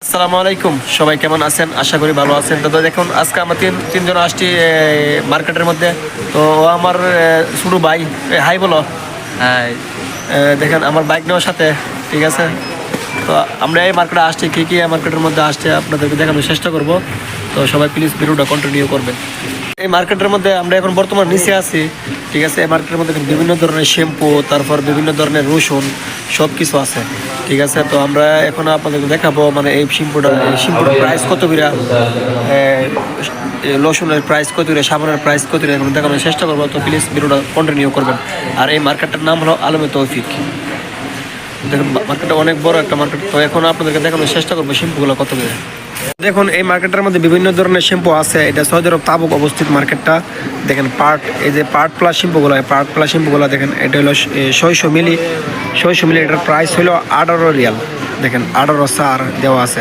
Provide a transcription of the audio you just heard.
আসসালামু আলাইকুম, সবাই কেমন আছেন? আশা করি ভালো আছেন। তো দেখুন, আজকে আমরা তিনজন আসছি মার্কেটের মধ্যে। তো ও আমার ছোটো ভাই। হাই বলো। হাই। দেখেন আমার বাইক নেওয়ার সাথে, ঠিক আছে। তো আমরা এই মার্কেটে আসছি, কী কী এই মার্কেটের মধ্যে আসছে আপনাদেরকে দেখানোর চেষ্টা করব। তো সবাই প্লিজ ভিডিওটা কন্টিনিউ করবেন। এই মার্কেটের মধ্যে আমরা এখন বর্তমান নিচে আছি, ঠিক আছে। এই মার্কেটের মধ্যে বিভিন্ন ধরনের শ্যাম্পু, তারপর বিভিন্ন ধরনের রসুন, সব কিছু আছে, ঠিক আছে। তো আমরা এখন আপনাদেরকে দেখাবো মানে এই শ্যাম্পুর প্রাইস কত করে, রসুনের প্রাইস কত করে, সাবানের প্রাইস কত করে, এখন দেখানোর চেষ্টা করবো। তো প্লিজ ভিডিওটা কন্টিনিউ করবেন। আর এই মার্কেটটার নাম হলো আলমে তৌফিক। দেখুন মার্কেটটা অনেক বড় একটা মার্কেট। তো এখন আপনাদেরকে দেখানোর চেষ্টা করবো শ্যাম্পুগুলো কত করে। দেখুন এই মার্কেটের মধ্যে বিভিন্ন ধরনের শ্যাম্পু আছে। এটা সৌদি আরব তাবুক অবস্থিত মার্কেটটা। দেখেন এই যে পার্ট প্লাস শ্যাম্পুগুলো দেখেন, এটা হলো 600 মিলি। 600 মিলি, এটার প্রাইস হলো 18 রিয়াল। দেখেন 18 সার দেওয়া আছে।